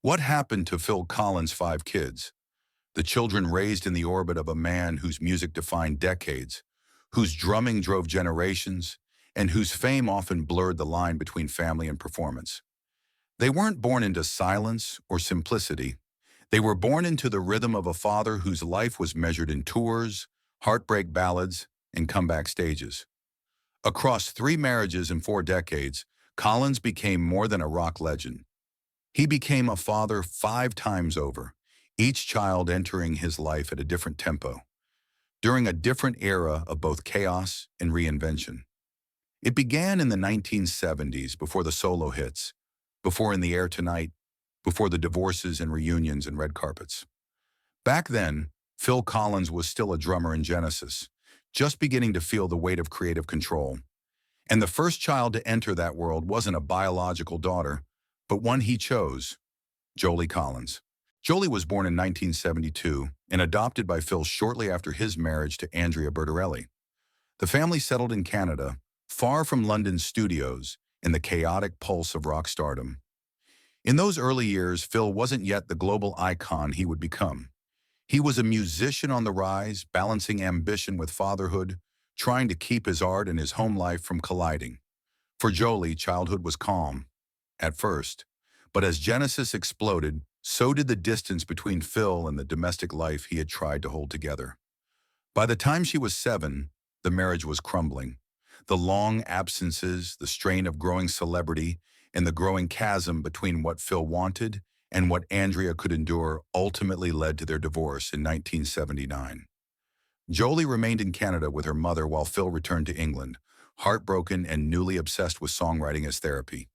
What happened to Phil Collins' five kids? The children raised in the orbit of a man whose music defined decades, whose drumming drove generations, and whose fame often blurred the line between family and performance. They weren't born into silence or simplicity. They were born into the rhythm of a father whose life was measured in tours, heartbreak ballads, and comeback stages. Across three marriages and 4 decades, Collins became more than a rock legend. He became a father 5 times over, each child entering his life at a different tempo, during a different era of both chaos and reinvention. It began in the 1970s, before the solo hits, before In the Air Tonight, before the divorces and reunions and red carpets. Back then, Phil Collins was still a drummer in Genesis, just beginning to feel the weight of creative control. And the first child to enter that world wasn't a biological daughter, but one he chose, Jolie Collins. Jolie was born in 1972 and adopted by Phil shortly after his marriage to Andrea Bertarelli. The family settled in Canada, far from London's studios, in the chaotic pulse of rock stardom. In those early years, Phil wasn't yet the global icon he would become. He was a musician on the rise, balancing ambition with fatherhood, trying to keep his art and his home life from colliding. For Jolie, childhood was calm, at first, but as Genesis exploded, so did the distance between Phil and the domestic life he had tried to hold together. By the time she was 7, the marriage was crumbling. The long absences, the strain of growing celebrity, and the growing chasm between what Phil wanted and what Andrea could endure ultimately led to their divorce in 1979. Jolie remained in Canada with her mother while Phil returned to England, heartbroken and newly obsessed with songwriting as therapy.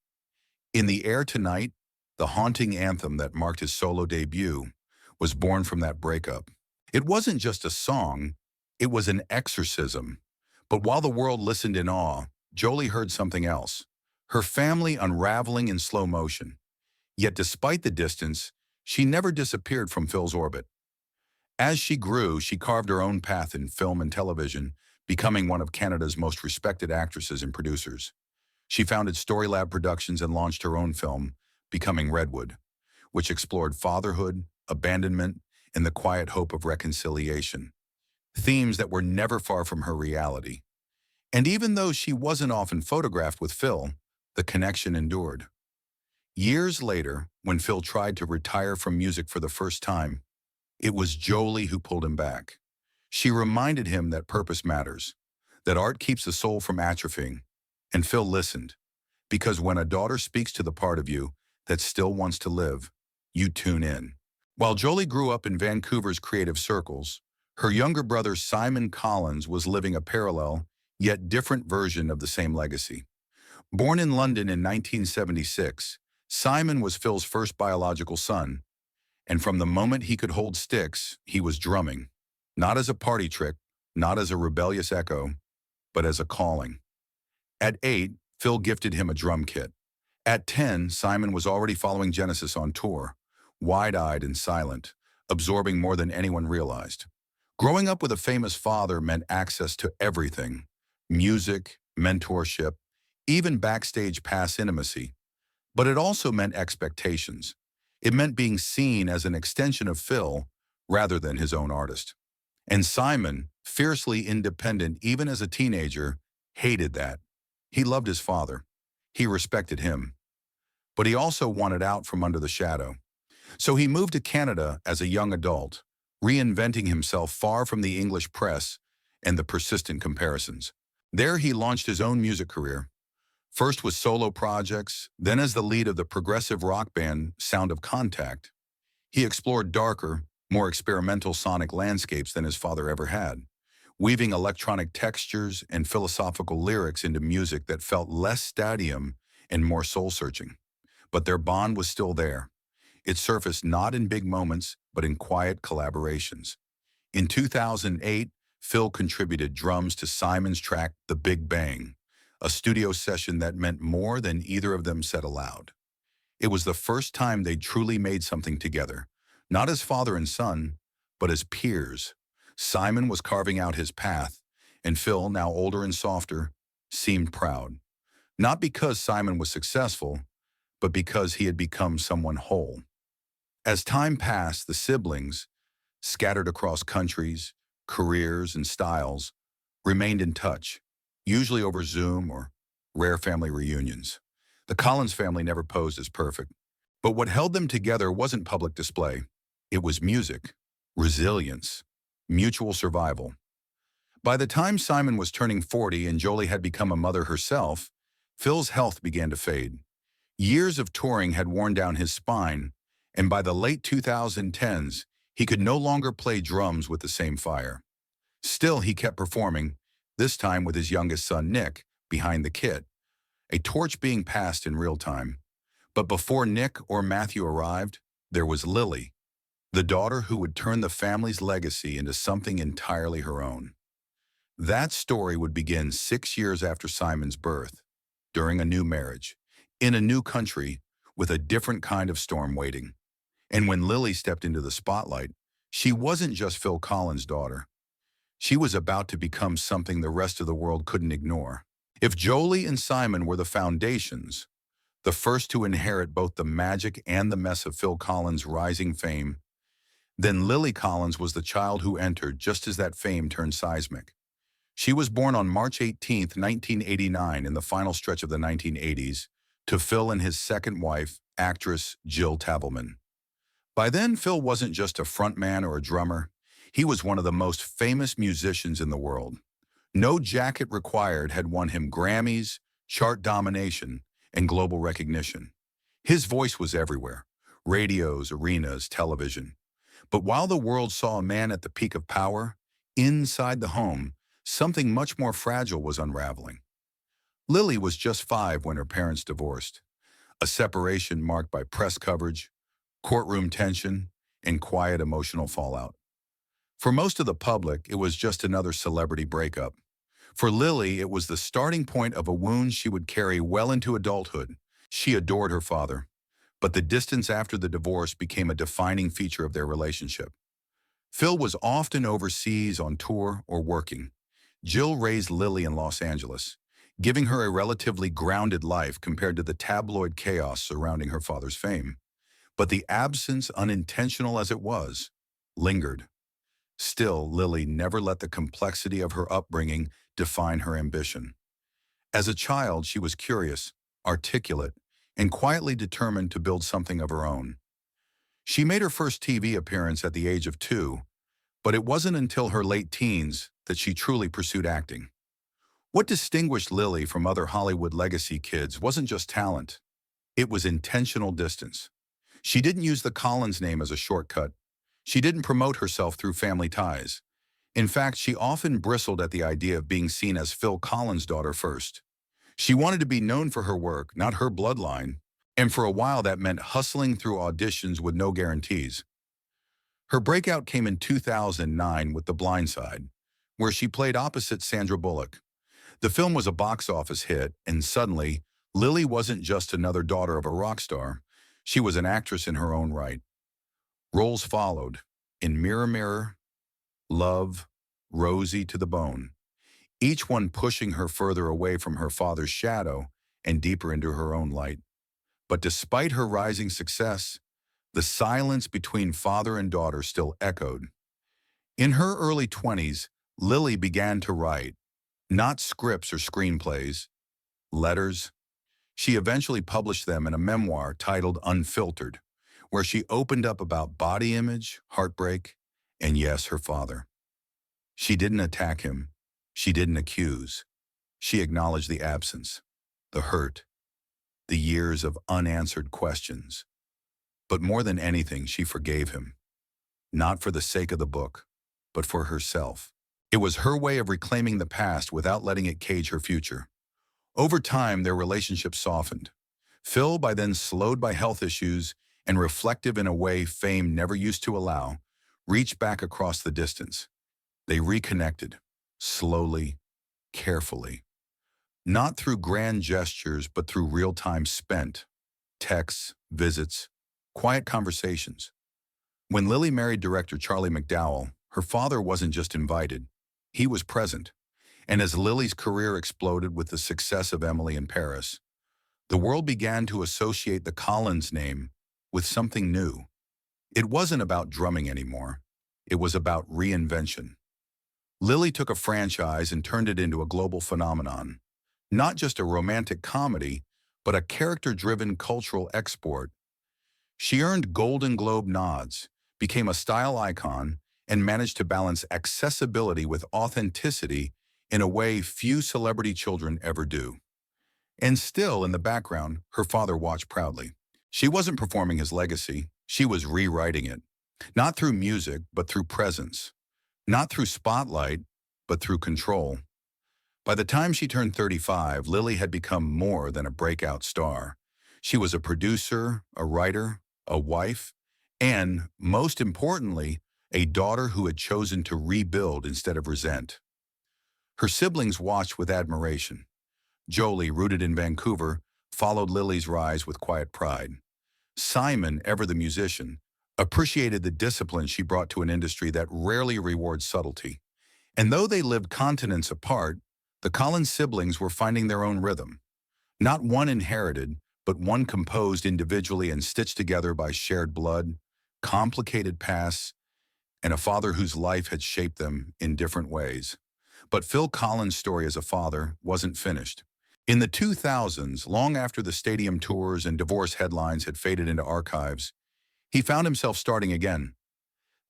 In the Air Tonight, the haunting anthem that marked his solo debut, was born from that breakup. It wasn't just a song, it was an exorcism. But while the world listened in awe, Jolie heard something else. Her family unraveling in slow motion. Yet despite the distance, she never disappeared from Phil's orbit. As she grew, she carved her own path in film and television, becoming one of Canada's most respected actresses and producers. She founded Storylab Productions and launched her own film, Becoming Redwood, which explored fatherhood, abandonment, and the quiet hope of reconciliation, themes that were never far from her reality. And even though she wasn't often photographed with Phil, the connection endured. Years later, when Phil tried to retire from music for the first time, it was Jolie who pulled him back. She reminded him that purpose matters, that art keeps the soul from atrophying, and Phil listened. Because when a daughter speaks to the part of you that still wants to live, you tune in. While Jolie grew up in Vancouver's creative circles, her younger brother Simon Collins was living a parallel, yet different version of the same legacy. Born in London in 1976, Simon was Phil's first biological son, and from the moment he could hold sticks, he was drumming. Not as a party trick, not as a rebellious echo, but as a calling. At 8, Phil gifted him a drum kit. At 10, Simon was already following Genesis on tour, wide-eyed and silent, absorbing more than anyone realized. Growing up with a famous father meant access to everything: music, mentorship, even backstage pass intimacy. But it also meant expectations. It meant being seen as an extension of Phil rather than his own artist. And Simon, fiercely independent even as a teenager, hated that. He loved his father. He respected him. But he also wanted out from under the shadow. So he moved to Canada as a young adult, reinventing himself far from the English press and the persistent comparisons. There he launched his own music career, first with solo projects, then as the lead of the progressive rock band Sound of Contact. He explored darker, more experimental sonic landscapes than his father ever had, weaving electronic textures and philosophical lyrics into music that felt less stadium and more soul-searching. But their bond was still there. It surfaced not in big moments, but in quiet collaborations. In 2008, Phil contributed drums to Simon's track The Big Bang, a studio session that meant more than either of them said aloud. It was the first time they'd truly made something together, not as father and son, but as peers. Simon was carving out his path, and Phil, now older and softer, seemed proud. Not because Simon was successful, but because he had become someone whole. As time passed, the siblings, scattered across countries, careers, and styles, remained in touch, usually over Zoom or rare family reunions. The Collins family never posed as perfect, but what held them together wasn't public display. It was music, resilience, mutual survival. By the time Simon was turning 40 and Jolie had become a mother herself, Phil's health began to fade. Years of touring had worn down his spine, and by the late 2010s, he could no longer play drums with the same fire. Still, he kept performing, this time with his youngest son, Nick, behind the kit, a torch being passed in real time. But before Nick or Matthew arrived, there was Lily, the daughter who would turn the family's legacy into something entirely her own. That story would begin 6 years after Simon's birth, during a new marriage, in a new country, with a different kind of storm waiting. And when Lily stepped into the spotlight, she wasn't just Phil Collins' daughter. She was about to become something the rest of the world couldn't ignore. If Jolie and Simon were the foundations, the first to inherit both the magic and the mess of Phil Collins' rising fame, then Lily Collins was the child who entered just as that fame turned seismic. She was born on March 18, 1989, in the final stretch of the 1980s, to Phil and his second wife, actress Jill Tavelman. By then, Phil wasn't just a frontman or a drummer. He was one of the most famous musicians in the world. No Jacket Required had won him Grammys, chart domination, and global recognition. His voice was everywhere: radios, arenas, television. But while the world saw a man at the peak of power, inside the home, something much more fragile was unraveling. Lily was just 5 when her parents divorced, a separation marked by press coverage, courtroom tension, and quiet emotional fallout. For most of the public, it was just another celebrity breakup. For Lily, it was the starting point of a wound she would carry well into adulthood. She adored her father, but the distance after the divorce became a defining feature of their relationship. Phil was often overseas on tour or working. Jill raised Lily in Los Angeles, giving her a relatively grounded life compared to the tabloid chaos surrounding her father's fame. But the absence, unintentional as it was, lingered. Still, Lily never let the complexity of her upbringing define her ambition. As a child, she was curious, articulate, and quietly determined to build something of her own. She made her first TV appearance at the age of 2, but it wasn't until her late teens that she truly pursued acting. What distinguished Lily from other Hollywood legacy kids wasn't just talent. It was intentional distance. She didn't use the Collins name as a shortcut. She didn't promote herself through family ties. In fact, she often bristled at the idea of being seen as Phil Collins' daughter first. She wanted to be known for her work, not her bloodline, and for a while that meant hustling through auditions with no guarantees. Her breakout came in 2009 with The Blind Side, where she played opposite Sandra Bullock. The film was a box office hit, and suddenly, Lily wasn't just another daughter of a rock star. She was an actress in her own right. Roles followed in Mirror Mirror, Love, Rosie to the Bone, each one pushing her further away from her father's shadow and deeper into her own light. But despite her rising success, the silence between father and daughter still echoed. In her early 20s, Lily began to write, not scripts or screenplays, letters. She eventually published them in a memoir titled Unfiltered, where she opened up about body image, heartbreak, and yes, her father. She didn't attack him. She didn't accuse. She acknowledged the absence, the hurt, the years of unanswered questions. But more than anything, she forgave him, not for the sake of the book, but for herself. It was her way of reclaiming the past without letting it cage her future. Over time, their relationship softened. Phil, by then slowed by health issues and reflective in a way fame never used to allow, reached back across the distance. They reconnected, slowly, carefully. Not through grand gestures, but through real time spent. Texts, visits, quiet conversations. When Lily married director Charlie McDowell, her father wasn't just invited. He was present. And as Lily's career exploded with the success of Emily in Paris, the world began to associate the Collins name with something new. It wasn't about drumming anymore. It was about reinvention. Lily took a franchise and turned it into a global phenomenon. Not just a romantic comedy, but a character-driven cultural export. She earned Golden Globe nods, became a style icon, and managed to balance accessibility with authenticity in a way few celebrity children ever do. And still, in the background, her father watched proudly. She wasn't performing his legacy, she was rewriting it. Not through music, but through presence. Not through spotlight, but through control. By the time she turned 35, Lily had become more than a breakout star. She was a producer, a writer, a wife, and, most importantly, a daughter who had chosen to rebuild instead of resent. Her siblings watched with admiration. Jolie, rooted in Vancouver, followed Lily's rise with quiet pride. Simon, ever the musician, appreciated the discipline she brought to an industry that rarely rewards subtlety. And though they lived continents apart, the Collins siblings were finding their own rhythm. Not one inherited, but one composed individually and stitched together by shared blood, complicated pasts, and a father whose life had shaped them in different ways. But Phil Collins' story as a father wasn't finished. In the 2000s, long after the stadium tours and divorce headlines had faded into archives, he found himself starting again,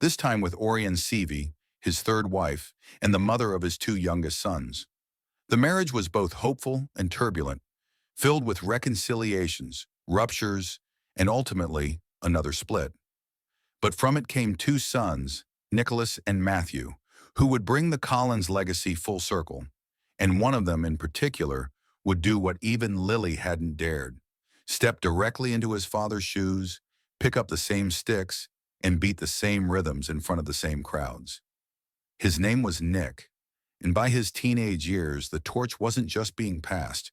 this time with Orion Seavey, his third wife, and the mother of his two youngest sons. The marriage was both hopeful and turbulent, filled with reconciliations, ruptures, and ultimately, another split. But from it came two sons, Nicholas and Matthew, who would bring the Collins legacy full circle, and one of them in particular would do what even Lily hadn't dared, step directly into his father's shoes, pick up the same sticks, and beat the same rhythms in front of the same crowds. His name was Nick, and by his teenage years, the torch wasn't just being passed,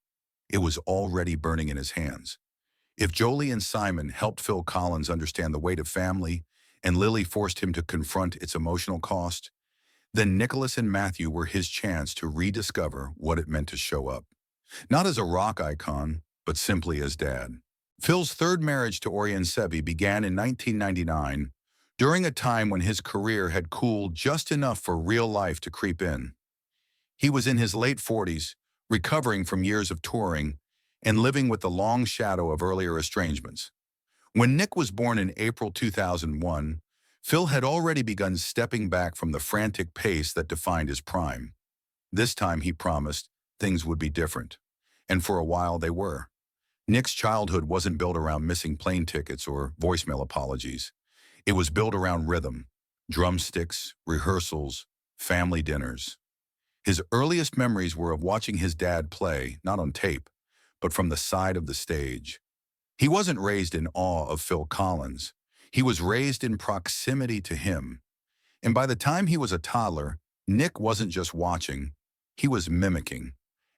it was already burning in his hands. If Jolie and Simon helped Phil Collins understand the weight of family, and Lily forced him to confront its emotional cost, then Nicholas and Matthew were his chance to rediscover what it meant to show up. Not as a rock icon, but simply as dad. Phil's third marriage to Orion Seavey began in 1999, during a time when his career had cooled just enough for real life to creep in. He was in his late 40s, recovering from years of touring, and living with the long shadow of earlier estrangements. When Nick was born in April 2001, Phil had already begun stepping back from the frantic pace that defined his prime. This time, he promised, things would be different. And for a while, they were. Nick's childhood wasn't built around missing plane tickets or voicemail apologies. It was built around rhythm, drumsticks, rehearsals, family dinners. His earliest memories were of watching his dad play, not on tape, but from the side of the stage. He wasn't raised in awe of Phil Collins. He was raised in proximity to him. And by the time he was a toddler, Nick wasn't just watching, he was mimicking.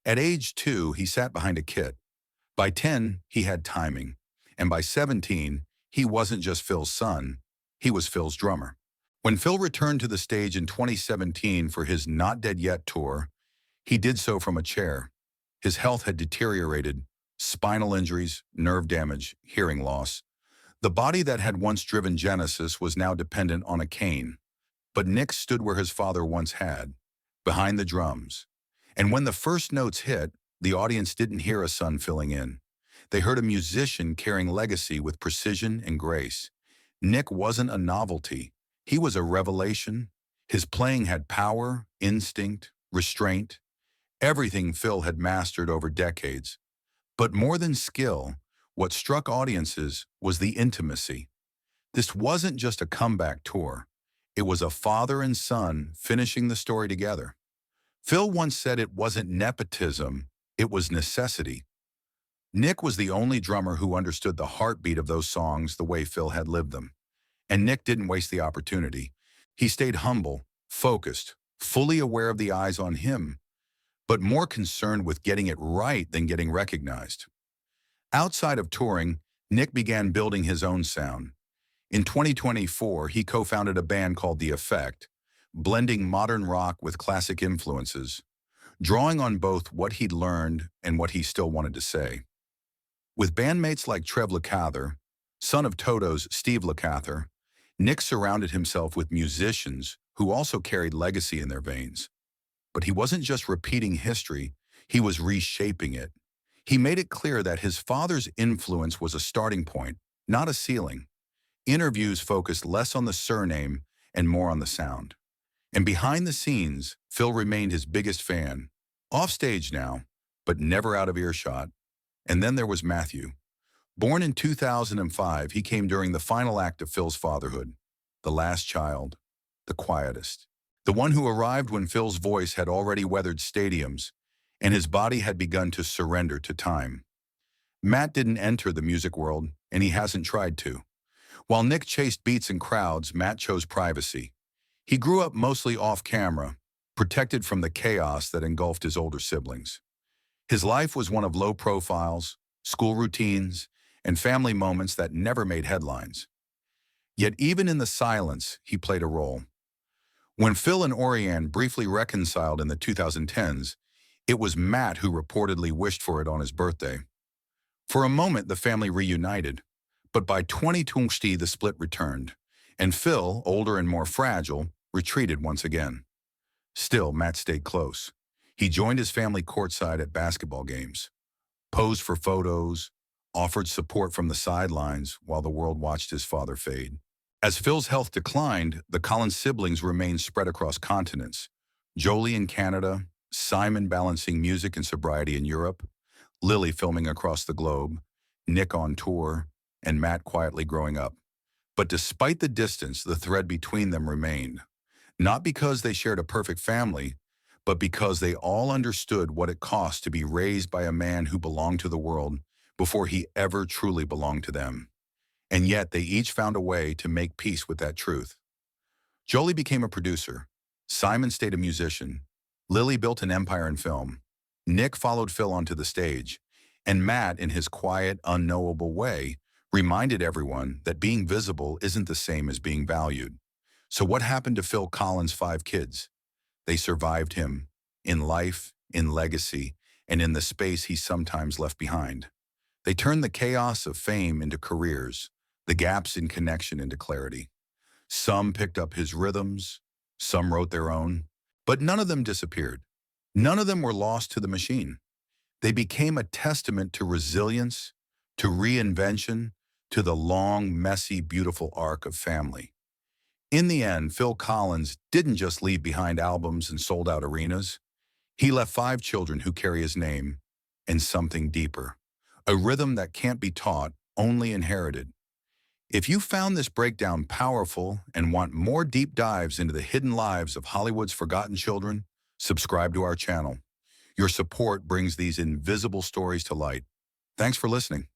At age 2, he sat behind a kit. By 10, he had timing. And by 17, he wasn't just Phil's son, he was Phil's drummer. When Phil returned to the stage in 2017 for his Not Dead Yet tour, he did so from a chair. His health had deteriorated, spinal injuries, nerve damage, hearing loss. The body that had once driven Genesis was now dependent on a cane. But Nick stood where his father once had, behind the drums. And when the first notes hit, the audience didn't hear a son filling in. They heard a musician carrying legacy with precision and grace. Nick wasn't a novelty. He was a revelation. His playing had power, instinct, restraint, everything Phil had mastered over decades. But more than skill, what struck audiences was the intimacy. This wasn't just a comeback tour. It was a father and son finishing the story together. Phil once said it wasn't nepotism, it was necessity. Nick was the only drummer who understood the heartbeat of those songs the way Phil had lived them. And Nick didn't waste the opportunity. He stayed humble, focused, fully aware of the eyes on him, but more concerned with getting it right than getting recognized. Outside of touring, Nick began building his own sound. In 2024, he co-founded a band called The Effect, blending modern rock with classic influences, drawing on both what he'd learned and what he still wanted to say. With bandmates like Trev Lukather, son of Toto's Steve Lukather, Nick surrounded himself with musicians who also carried legacy in their veins. But he wasn't just repeating history, he was reshaping it. He made it clear that his father's influence was a starting point, not a ceiling. Interviews focused less on the surname and more on the sound. And behind the scenes, Phil remained his biggest fan. Off stage now, but never out of earshot. And then there was Matthew. Born in 2005, he came during the final act of Phil's fatherhood. The last child, the quietest. The one who arrived when Phil's voice had already weathered stadiums, and his body had begun to surrender to time. Matt didn't enter the music world, and he hasn't tried to. While Nick chased beats and crowds, Matt chose privacy. He grew up mostly off-camera, protected from the chaos that engulfed his older siblings. His life was one of low profiles, school routines, and family moments that never made headlines. Yet even in the silence, he played a role. When Phil and Orianne briefly reconciled in the 2010s, it was Matt who reportedly wished for it on his birthday. For a moment, the family reunited, but by 2020 the split returned, and Phil, older and more fragile, retreated once again. Still, Matt stayed close. He joined his family courtside at basketball games, posed for photos, offered support from the sidelines while the world watched his father fade. As Phil's health declined, the Collins siblings remained spread across continents. Jolie in Canada, Simon balancing music and sobriety in Europe, Lily filming across the globe, Nick on tour, and Matt quietly growing up. But despite the distance, the thread between them remained. Not because they shared a perfect family, but because they all understood what it cost to be raised by a man who belonged to the world before he ever truly belonged to them. And yet they each found a way to make peace with that truth. Jolie became a producer. Simon stayed a musician. Lily built an empire in film. Nick followed Phil onto the stage. And Matt, in his quiet, unknowable way, reminded everyone that being visible isn't the same as being valued. So what happened to Phil Collins' 5 kids? They survived him, in life, in legacy, and in the space he sometimes left behind. They turned the chaos of fame into careers, the gaps in connection into clarity. Some picked up his rhythms, some wrote their own, but none of them disappeared. None of them were lost to the machine. They became a testament to resilience, to reinvention, to the long, messy, beautiful arc of family. In the end, Phil Collins didn't just leave behind albums and sold-out arenas. He left 5 children who carry his name and something deeper, a rhythm that can't be taught, only inherited. If you found this breakdown powerful and want more deep dives into the hidden lives of Hollywood's forgotten children, subscribe to our channel. Your support brings these invisible stories to light. Thanks for listening.